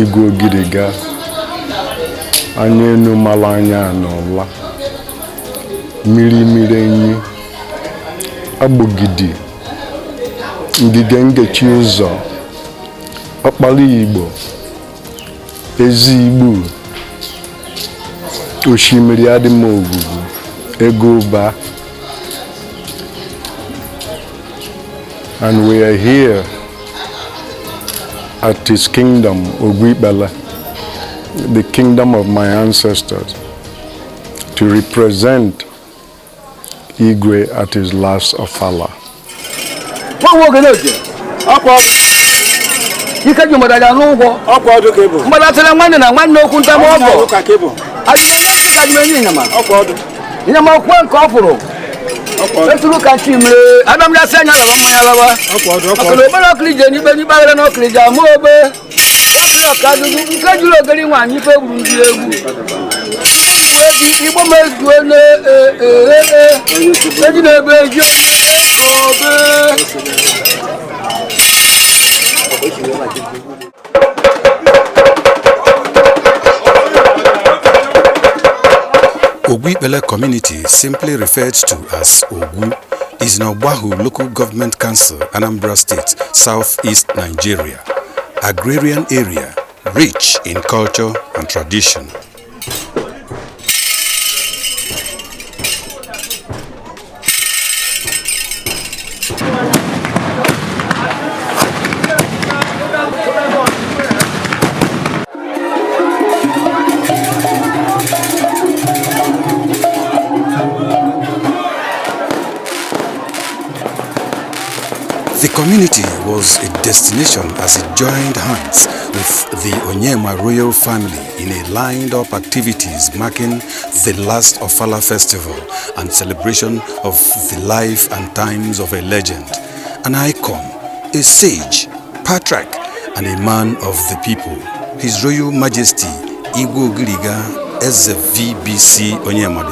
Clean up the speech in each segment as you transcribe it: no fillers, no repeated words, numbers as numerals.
Igwe Giriga, Anyenu Malanya Nola, Miri Mirenyi, Abugidi, Ngigenge Chiuzo, Okpali Igbo, Eze V.B.C Onyema Iii, and we are here at his kingdom, Ogwibele, the kingdom of my ancestors, to represent Igwe at his last ofala. Let's look at him. Adam la senya la mama lava. Akolo bala klije ni be ni ba no klije mo be. Wa ka du ka ju lo gari wa ni fe burundi egu. Igbo mezu ne eji na be jo Ogwibele community, simply referred to as Ogu, is in Ogbahu Local Government Council, Anambra State, Southeast Nigeria. Agrarian area, rich in culture and tradition. The community was a destination as it joined hands with the Onyema royal family in a lined-up activities marking the last Ofala festival and celebration of the life and times of a legend, an icon, a sage, patriarch, and a man of the people, His Royal Majesty Igwe Eze V.B.C Onyema Iii.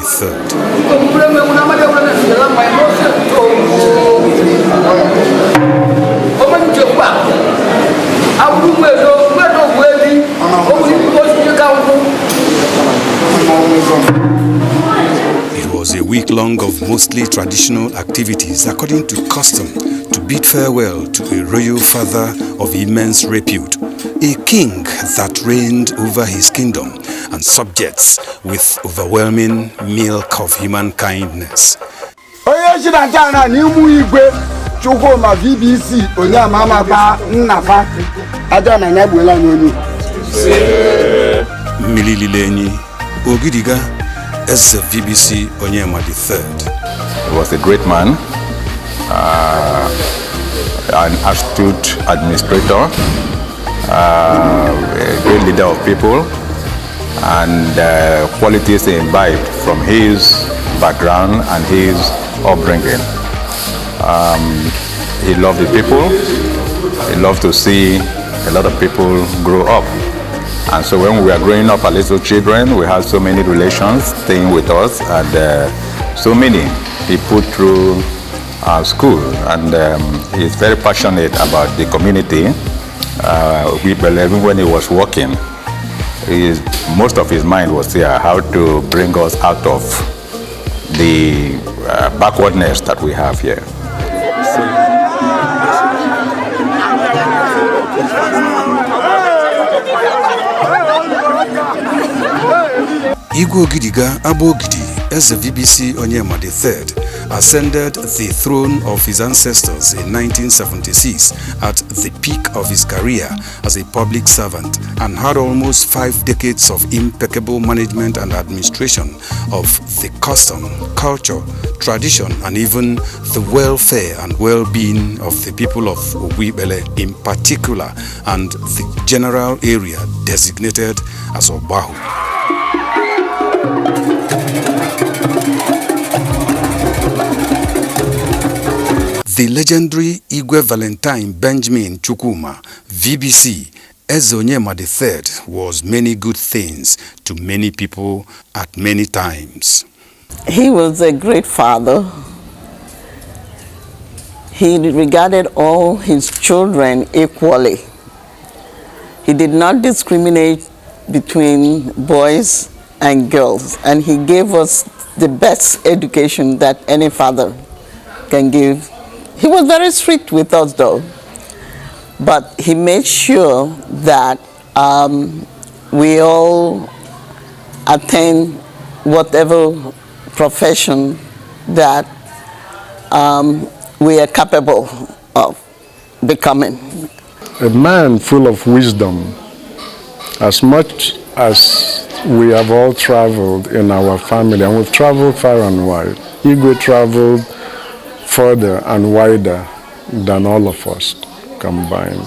It was a week long of mostly traditional activities according to custom to bid farewell to a royal father of immense repute, a king that reigned over his kingdom and subjects with overwhelming milk of human kindness. V.B.C Onyema Mililileni Ogidiga Eze V.B.C Onyema III. He was a great man, an astute administrator, a great leader of people, and qualities imbibed from his background and his upbringing. He loved the people. He loved to see a lot of people grow up. And so when we were growing up as little children, we had so many relations staying with us, and so many he put through our school. And he's very passionate about the community. We believe when he was working, most of his mind was there, how to bring us out of the backwardness that we have here. Igwe Gidiga Abogidi Eze V.B.C Onyema III ascended the throne of his ancestors in 1976 at the peak of his career as a public servant, and had almost 5 decades of impeccable management and administration of the custom, culture, tradition, and even the welfare and well-being of the people of Ogwibele in particular, and the general area designated as Ogbahu. The legendary Igwe Valentine Benjamin Chukwuma, V.B.C. Eze Onyema III, was many good things to many people at many times. He was a great father. He regarded all his children equally. He did not discriminate between boys and girls, and he gave us the best education that any father can give. He was very strict with us though, but he made sure that we all attain whatever profession that we are capable of becoming. A man full of wisdom. As much as we have all traveled in our family, and we've traveled far and wide, Igwe traveled further and wider than all of us combined.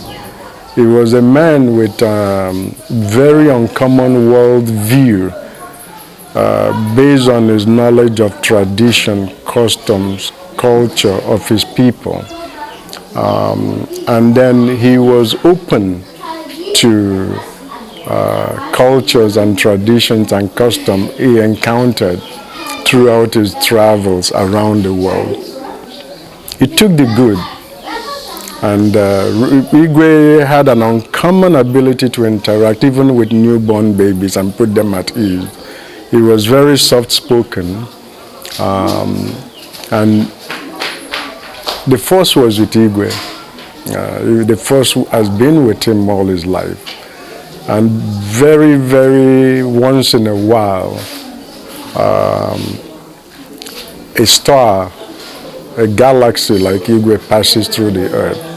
He was a man with a very uncommon world view, based on his knowledge of tradition, customs, culture of his people. And then he was open to cultures and traditions and custom he encountered throughout his travels around the world. He took the good, and Igwe had an uncommon ability to interact even with newborn babies and put them at ease. He was very soft-spoken, and the force was with Igwe. The force has been with him all his life. And very, very once in a while, a star, a galaxy like Igwe passes through the earth.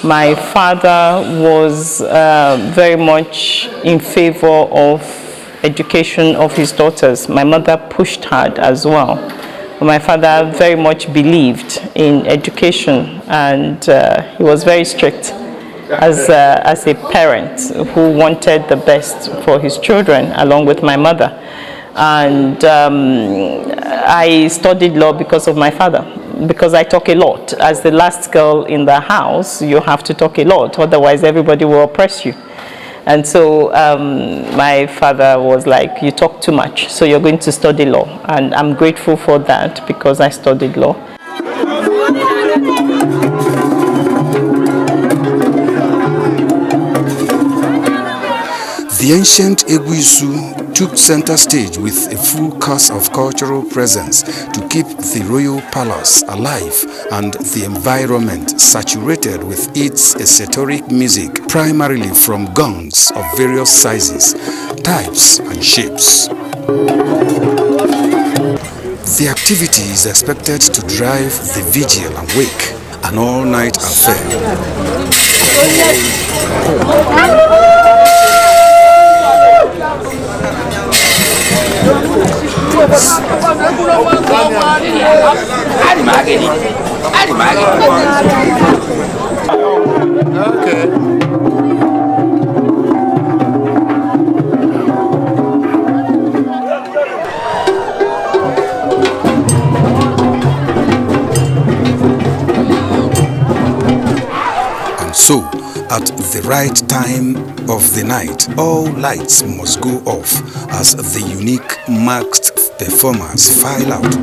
My father was very much in favor of education of his daughters. My mother pushed hard as well. My father very much believed in education, and he was very strict as a parent who wanted the best for his children, along with my mother. And I studied law because of my father, because I talk a lot. As the last girl in the house, you have to talk a lot, otherwise everybody will oppress you. And so my father was like, you talk too much, so you're going to study law. And I'm grateful for that, because I studied law. The ancient Eguisu took center stage with a full cast of cultural presence to keep the royal palace alive and the environment saturated with its esoteric music, primarily from gongs of various sizes, types, and shapes. The activity is expected to drive the vigil and wake, an all-night affair. And so, at the right time of the night, all lights must go off as the unique masked performers file out.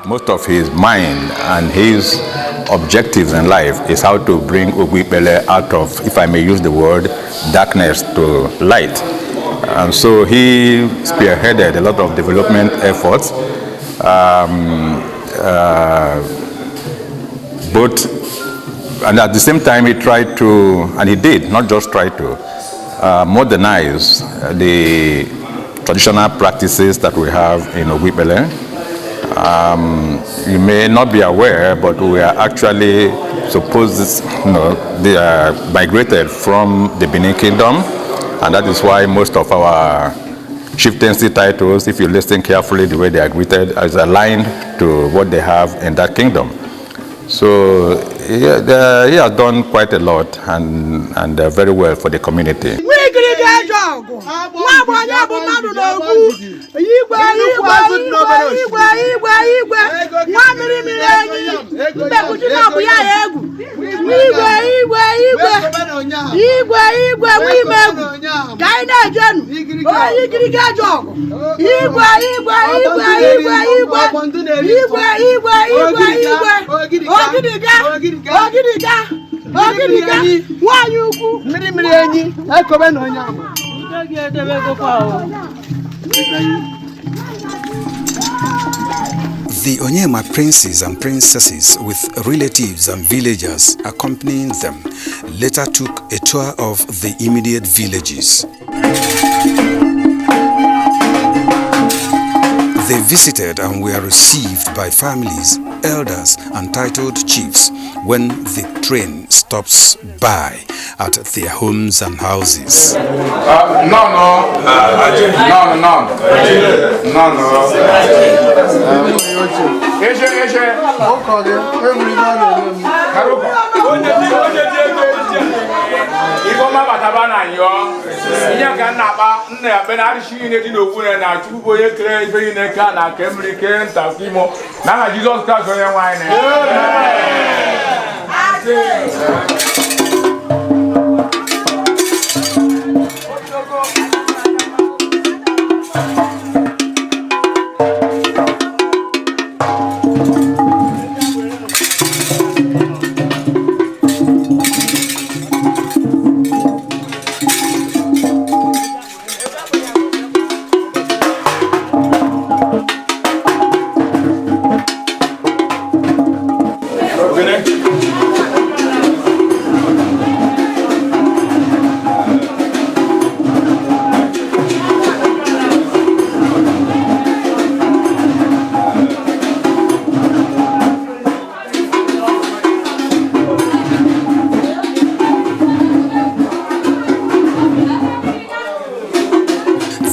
Most of his mind and his objectives in life is how to bring Ogbuipele out of, if I may use the word, darkness to light. And so he spearheaded a lot of development efforts. and at the same time he tried to, and he did, not just try to, modernize the traditional practices that we have in Ogbipele. You may not be aware, but we are actually supposed, they are migrated from the Benin Kingdom, and that is why most of our chieftaincy titles, if you listen carefully, the way they are greeted, is aligned to what they have in that kingdom. So he has done quite a lot and very well for the community. The Onyema princes and princesses, with relatives and villagers accompanying them, later took a tour of the immediate villages. They visited and were received by families, elders, and titled chiefs when the train stops by at their homes and houses.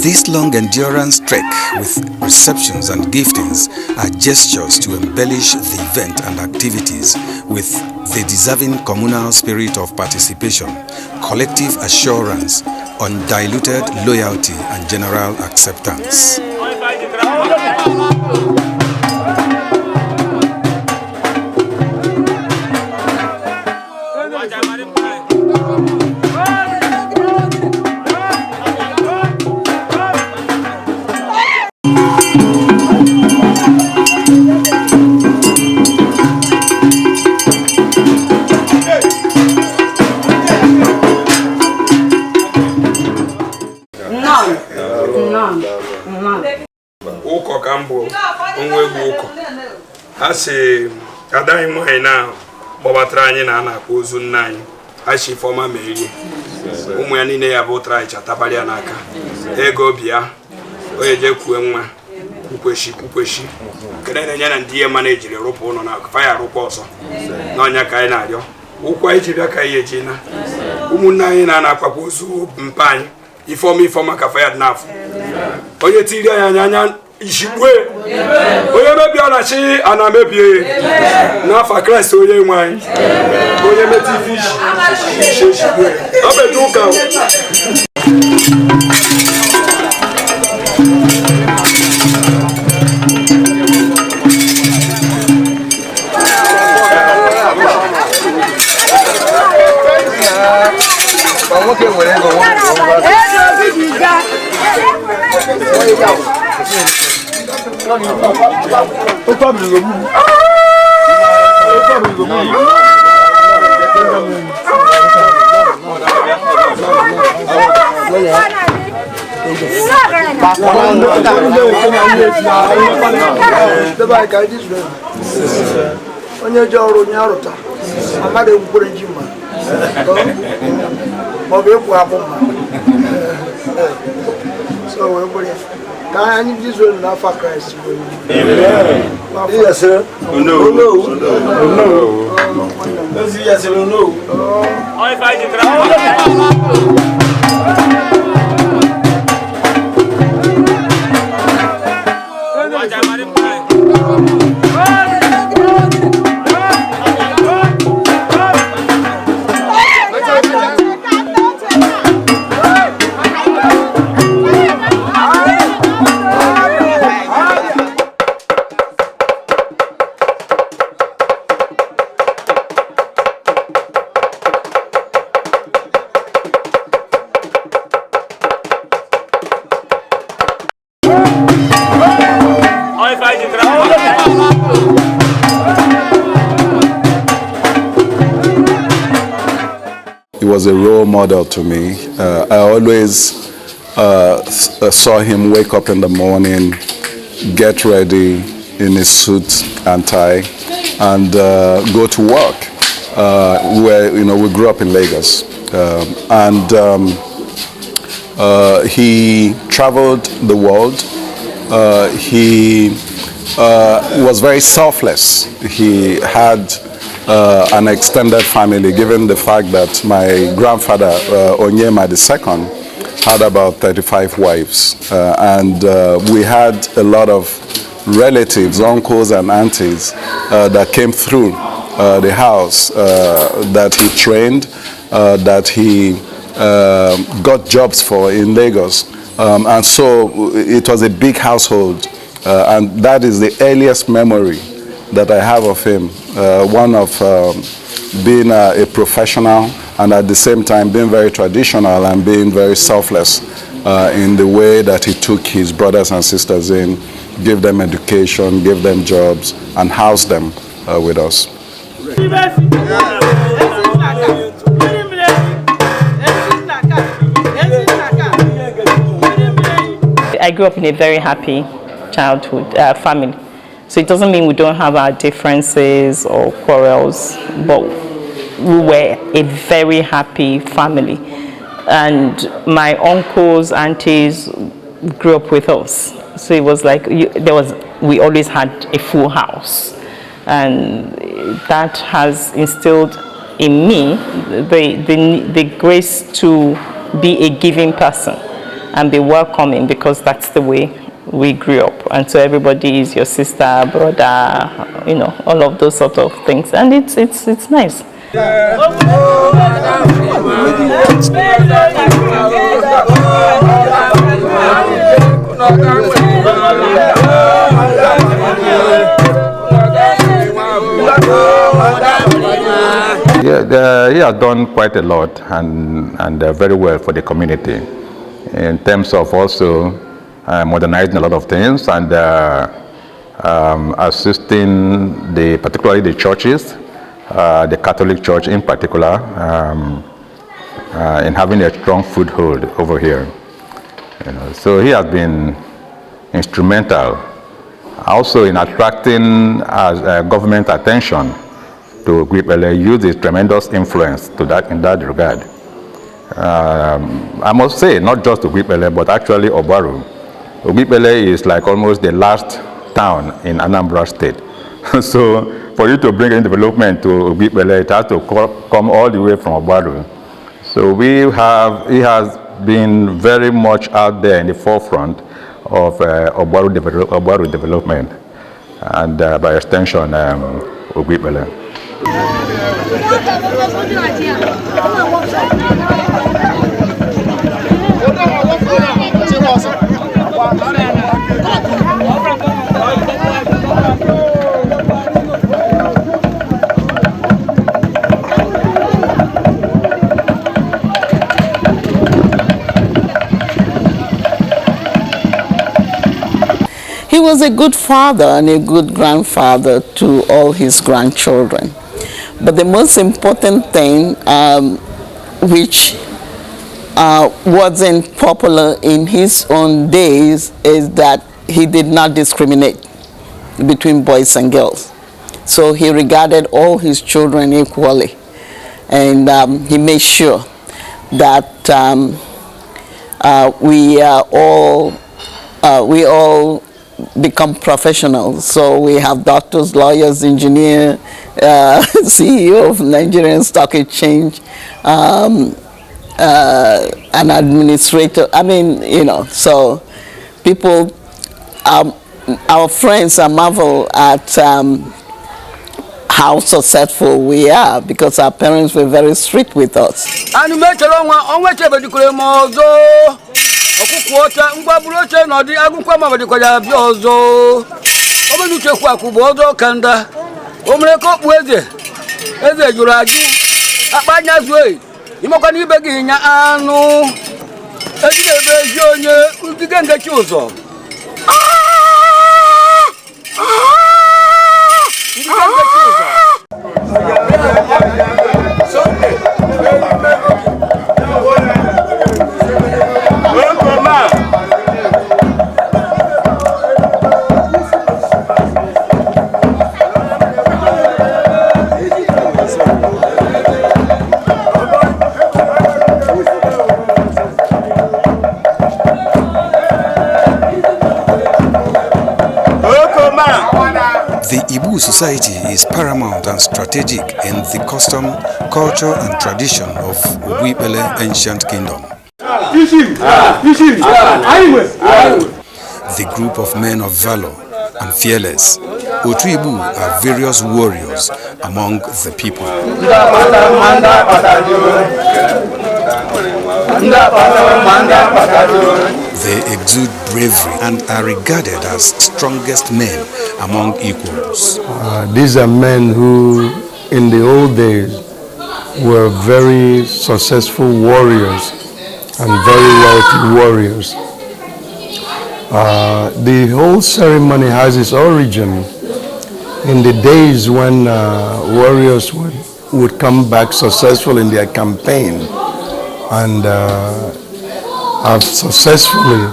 This long endurance trek with receptions and giftings are gestures to embellish the event and activities with the deserving communal spirit of participation, collective assurance, undiluted loyalty, and general acceptance. Uko kambo onwe uko asi adai nwanyị na gbabatara anyị na na-akpọ ozu nna anyị ashi fọma merie ụmụ ya niile ya bụ trai chatabali ya n'aka ego bịa onye je kwue nwa kwukweshi kene na-enye na ndị ihe mana ejiri rụpụ ụlọ na faya rụkwa ọzọ n'ọnya ka anyị na-arịọ ụkwụ anyị ji bịa ka anyị eji na ụmụnne anyị na-akpakwa ozu mpa anyị ifeọma ka faya dị n'afọ onye tiri anyị anya ishikwe onye mebiara chi ana mebie n'afa Kraịst onye nwe anyị onye meti ife ishikwe ọbẹ̀dụ ụka onye ji ọrụ onye arụta mmadụ ekwukwere ji mma ma ọ bụ ekwu akpụ mma so wee kwere ya ka anyị jizuo n'afọ Kraịst He was a role model to me. I always saw him wake up in the morning, get ready in his suit and tie, and go to work. We grew up in Lagos, he traveled the world. He was very selfless. He had an extended family, given the fact that my grandfather, Onyema II, had about 35 wives. We had a lot of relatives, uncles and aunties that came through the house that he trained, that he got jobs for in Lagos. And so it was a big household. And that is the earliest memory that I have of him, one of being a professional and at the same time being very traditional and being very selfless in the way that he took his brothers and sisters in, gave them education, gave them jobs, and housed them with us. I grew up in a very happy childhood family. So it doesn't mean we don't have our differences or quarrels, but we were a very happy family. And my uncles, aunties grew up with us. So it was like we always had a full house. And that has instilled in me the grace to be a giving person and be welcoming, because that's the way we grew up. And so everybody is your sister, brother, all of those sort of things. And it's nice. Yeah, he has done quite a lot and very well for the community in terms of also modernizing a lot of things and assisting particularly the churches, the Catholic Church in particular, in having a strong foothold over here. So he has been instrumental also in attracting government attention to Ogwipele, use his tremendous influence in that regard. I must say, not just Ogwipele, but actually Obaru. Ogwipele is like almost the last town in Anambra State. So for you to bring in development to Ogwipele, it has to come all the way from Obaru. So he has been very much out there in the forefront of Obaru development, and by extension, Ogwipele. He was a good father and a good grandfather to all his grandchildren. But the most important thing, which wasn't popular in his own days, is that he did not discriminate between boys and girls. So he regarded all his children equally, and he made sure that we all become professionals. So we have doctors, lawyers, engineer, CEO of Nigerian Stock Exchange, an administrator. I mean, you know, so people, our friends are marvel at how successful we are, because our parents were very strict with us. The Igbo society is paramount and strategic in the custom, culture and tradition of Obuipele ancient kingdom. The group of men of valor and fearless, Otu Igbo are various warriors among the people. They exude bravery and are regarded as strongest men among equals. These are men who, in the old days, were very successful warriors and very wealthy warriors. The whole ceremony has its origin in the days when warriors would come back successful in their campaign and have successfully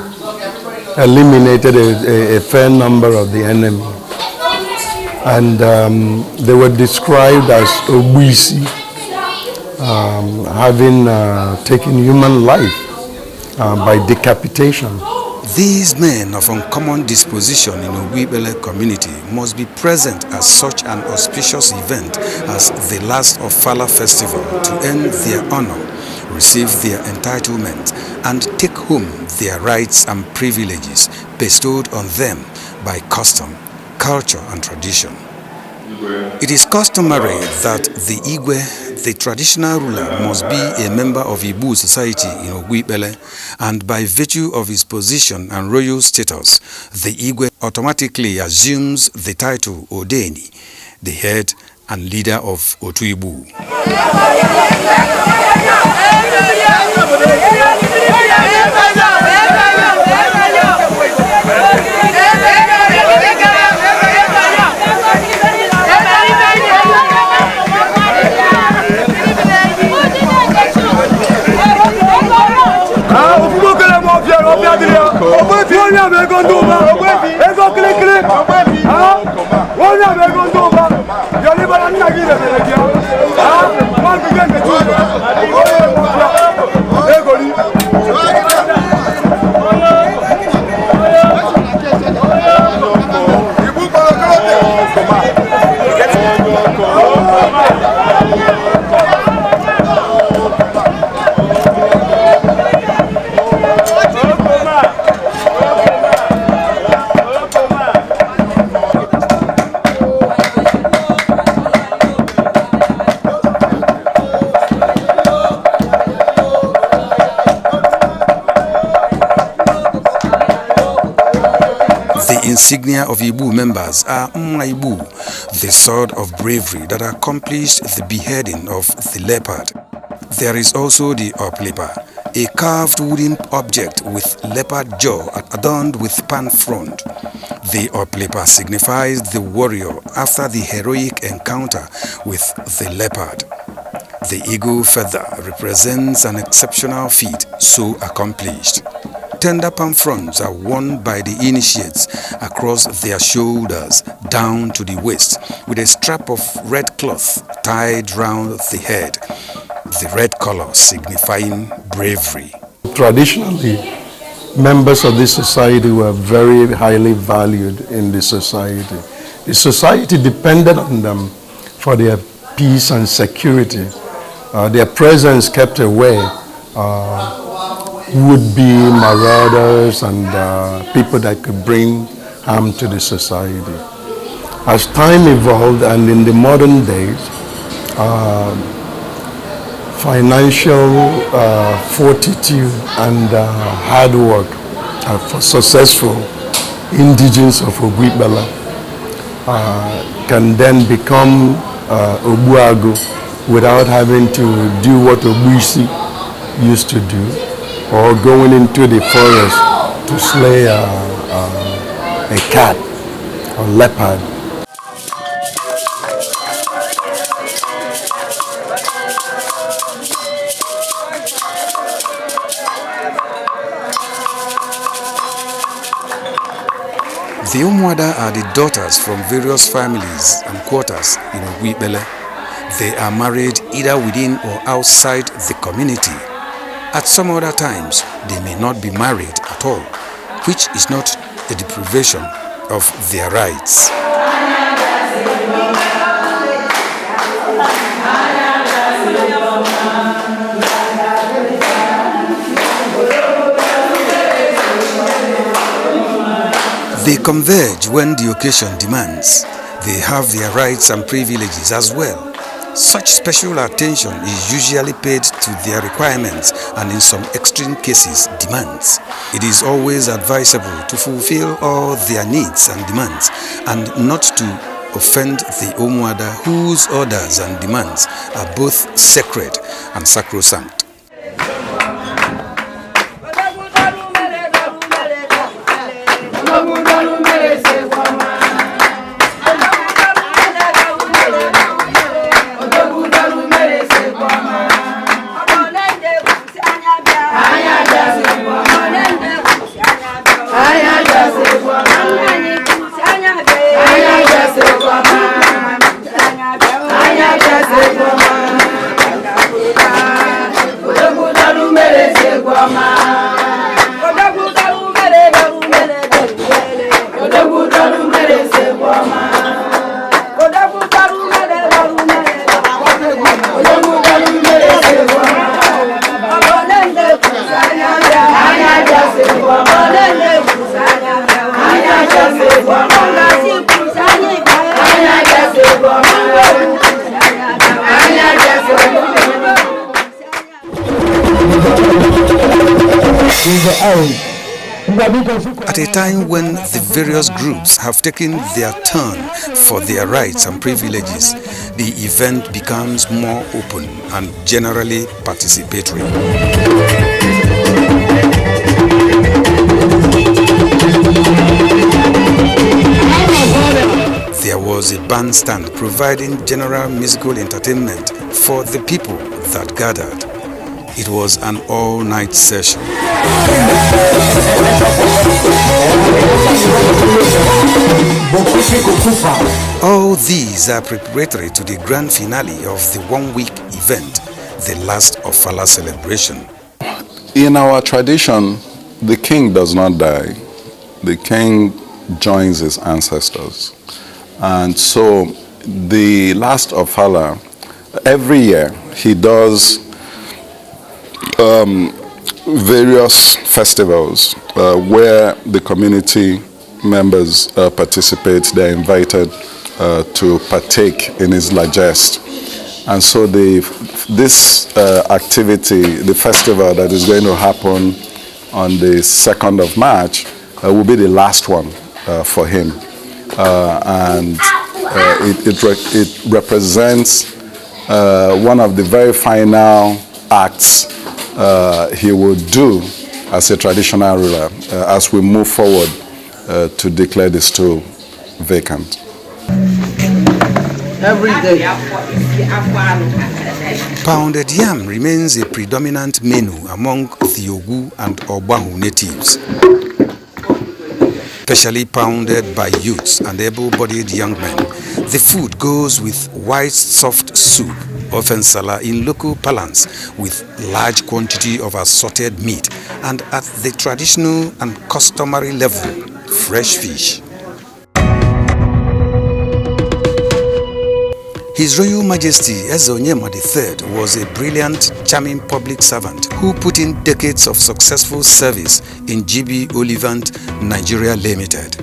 eliminated a fair number of the enemy. And they were described as V.B.C, having taken human life by decapitation. These men of uncommon disposition in Obuipele community must be present at such an auspicious event as the last of Fala festival to earn their honor, receive their entitlement, and take home their rights and privileges bestowed on them by custom, culture, and tradition. It is customary that the Igwe, the traditional ruler, must be a member of Igbo society in Obuipele, and by virtue of his position and royal status, the Igwe automatically assumes the title Odeni, the head and leader of Otu Igbo. The insignia of Igbo members are Igbo, the sword of bravery that accomplished the beheading of the leopard. There is also the uplipa, a carved wooden object with leopard jaw adorned with pan front. The uplipa signifies the warrior after the heroic encounter with the leopard. The eagle feather represents an exceptional feat so accomplished. tender palm fronds are worn by the initiates across their shoulders down to the waist, with a strap of red cloth tied round the head, the red color signifying bravery. Traditionally, members of this society were very highly valued in the society. The society depended on them for their peace and security. Their presence kept away would-be marauders and people that could bring harm to the society. As time evolved and in the modern days, financial fortitude and hard work for successful indigenes of Ogwibela can then become Obuagu without having to do what Obuisi used to do, or going into the forest to slay a cat or leopard. The Umuada are the daughters from various families and quarters in Ogwibele. They are married either within or outside the community. At some other times, they may not be married at all, which is not a deprivation of their rights. They converge when the occasion demands. They have their rights and privileges as well. Such special attention is usually paid to their requirements and in some extreme cases demands. It is always advisable to fulfill all their needs and demands and not to offend the Umuada, whose orders and demands are both sacred and sacrosanct. At a time when the various groups have taken their turn for their rights and privileges, the event becomes more open and generally participatory. There was a bandstand providing general musical entertainment for the people that gathered. It was an all-night session. All these are preparatory to the grand finale of the one-week event, the last Ofala celebration. In our tradition, the king does not die. The king joins his ancestors. And so the last Ofala, every year, he does various festivals where the community members participate. They're invited to partake in his largesse. And so this activity, the festival that is going to happen on the 2nd of March, will be the last one for him. It represents one of the very final acts he will do as a traditional ruler as we move forward to declare the stool vacant. Every day. Pounded yam remains a predominant menu among the Ogu and Ogbahu natives, specially pounded by youths and able-bodied young men. The food goes with white soft soup, often sala in local parlance, with large quantity of assorted meat, and at the traditional and customary level, fresh fish. His Royal Majesty Eze Onyema III was a brilliant, charming public servant who put in decades of successful service in GB Olivant Nigeria Limited.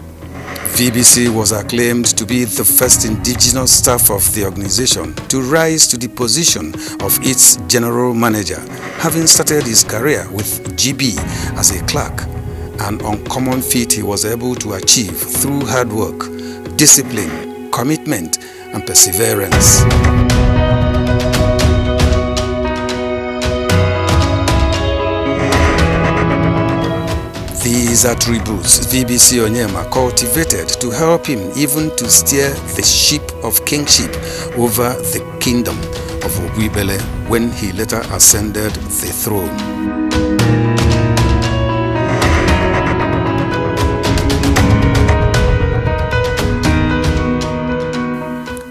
V.B.C was acclaimed to be the first indigenous staff of the organization to rise to the position of its general manager, having started his career with GB as a clerk, an uncommon feat he was able to achieve through hard work, discipline, commitment, and perseverance. These attributes V.B.C Onyema cultivated to help him even to steer the ship of kingship over the kingdom of Ogwibele when he later ascended the throne.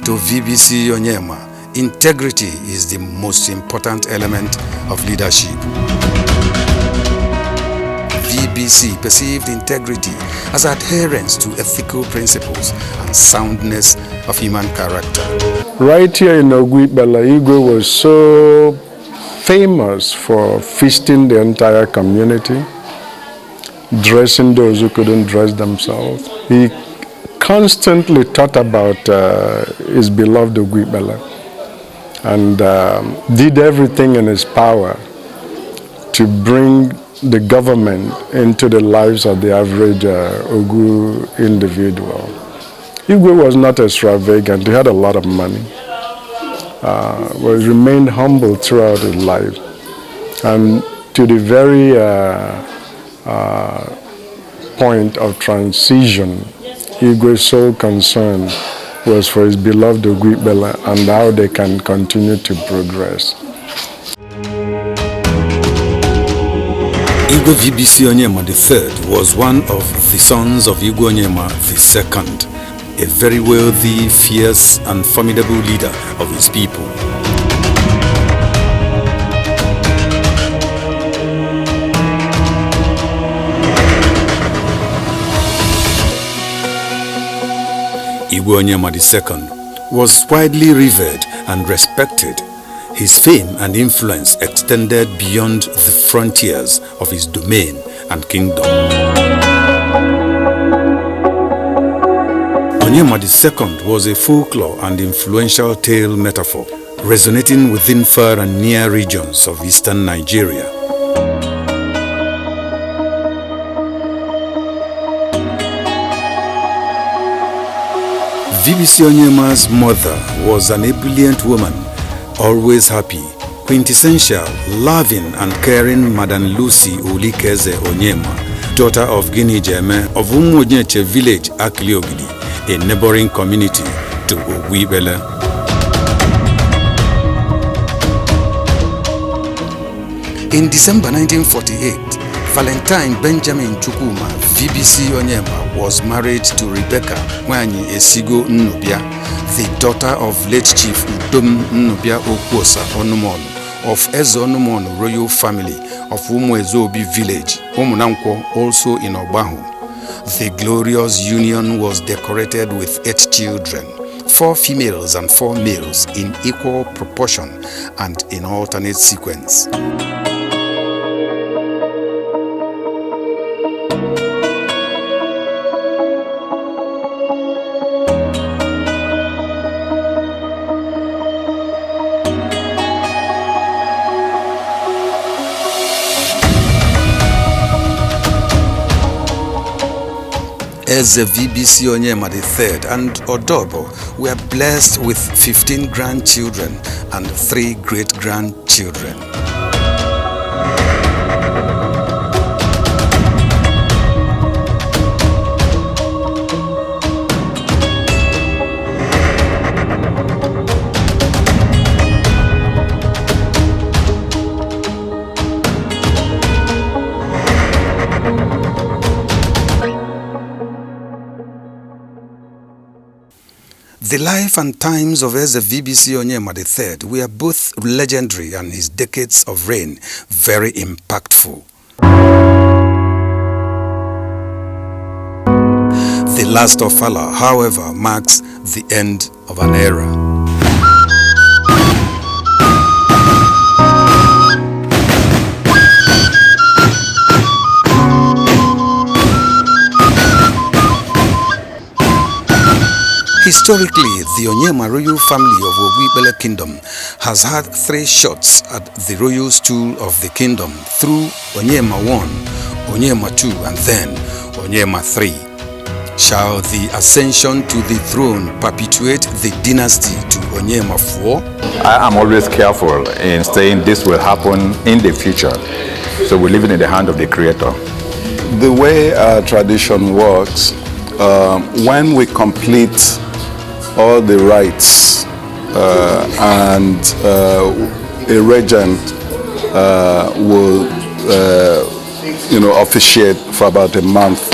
To V.B.C Onyema, integrity is the most important element of leadership. V.B.C perceived integrity as adherence to ethical principles and soundness of human character. Right here in Ogwibele, Igwe was so famous for feasting the entire community, dressing those who couldn't dress themselves. He constantly thought about his beloved Ogwibele and did everything in his power to bring the government into the lives of the average Ogu individual. Igwe was not extravagant. He had a lot of money, but remained humble throughout his life. And to the very point of transition, Igwe's sole concern was for his beloved Ogwibele and how they can continue to progress. Igwe V.B.C Onyema III was one of the sons of Igwe Onyema II, a very wealthy, fierce, and formidable leader of his people. Igwe Onyema II was widely revered and respected. His fame and influence extended beyond the frontiers of his domain and kingdom. Onyema II was a folklore and influential tale metaphor, resonating within far and near regions of eastern Nigeria. V.B.C Onyema's mother was an ebullient woman, always happy, quintessential, loving and caring Madam Lucy Olikeze Onyema, daughter of Guinea Jeme of Umuojeche village Akliogidi, a neighboring community to Ogwibele. In December 1948, Valentine Benjamin Chukwuma V.B.C Onyema was married to Rebecca Nwanyi Esigo Nnubia, the daughter of late Chief Udom Nnubia Okwosa Onumonu of Eze Onumonu royal family of Eze V.B.C village, Omunamkwo, also in Ogbahu. The glorious union was decorated with 8 children, 4 females and 4 males in equal proportion and in alternate sequence. Eze V.B.C Onyema III and Odobo were blessed with 15 grandchildren and 3 great-grandchildren. The life and times of Eze V.B.C Onyema III were both legendary and his decades of reign very impactful. The last of Allah, however, marks the end of an era. Historically, the Onyema royal family of Ogbibele Kingdom has had 3 shots at the royal stool of the kingdom through Onyema I, Onyema II, and then Onyema III. Shall the ascension to the throne perpetuate the dynasty to Onyema IV? I am always careful in saying this will happen in the future. So we live in the hand of the Creator. The way our tradition works, when we complete all the rites and a regent will officiate for about a month,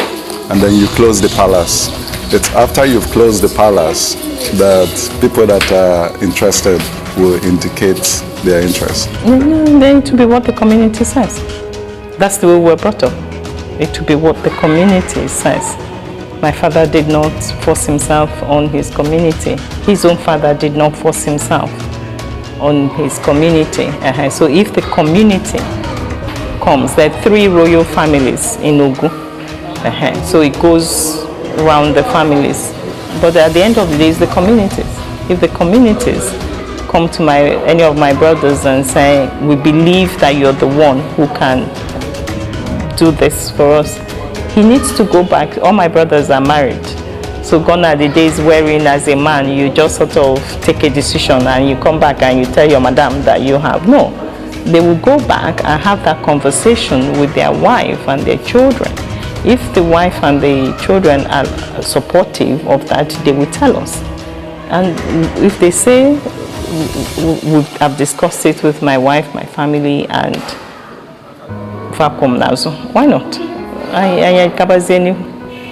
and then you close the palace. It's after you've closed the palace that people that are interested will indicate their interest. Then to be what the community says. That's the way we're brought up. It to be what the community says. My father did not force himself on his community. His own father did not force himself on his community. So if the community comes, there are 3 royal families in Ogu. So it goes around the families. But at the end of the day, it's the communities. If the communities come to any of my brothers and say, we believe that you're the one who can do this for us, he needs to go back. All my brothers are married. So gone are the days wherein as a man, you just sort of take a decision and you come back and you tell your madam that you have. No, they will go back and have that conversation with their wife and their children. If the wife and the children are supportive of that, they will tell us. And if they say, I've discussed it with my wife, my family, and why not?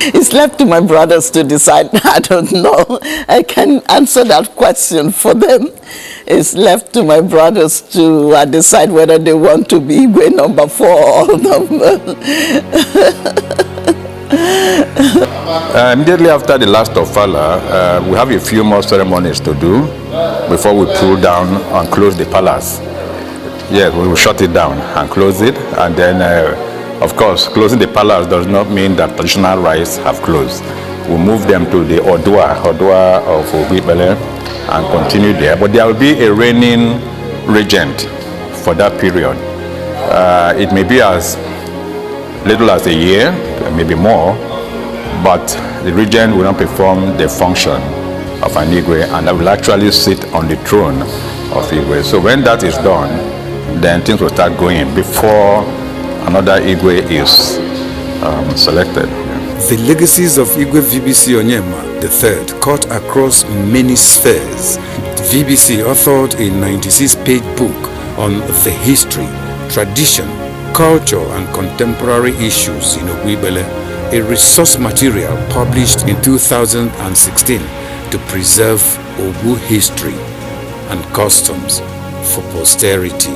It's left to my brothers to decide. I don't know. I can answer that question for them. It's left to my brothers to decide whether they want to be Igwe number 4 or number. Immediately after the last of Allah, we have a few more ceremonies to do before we pull down and close the palace. Yes, we will shut it down and close it, and then of course, closing the palace does not mean that traditional rites have closed. We'll move them to the Odua of Ogbibele and continue there. But there will be a reigning regent for that period. It may be as little as a year, maybe more, but the regent will not perform the function of an Igwe, and will actually sit on the throne of Igwe. So when that is done, then things will start going before another Igwe is selected. The legacies of Igwe V.B.C Onyema III cut across many spheres. V.B.C authored a 96-page book on the history, tradition, culture, and contemporary issues in Ogbibele, a resource material published in 2016 to preserve Ogu history and customs for posterity.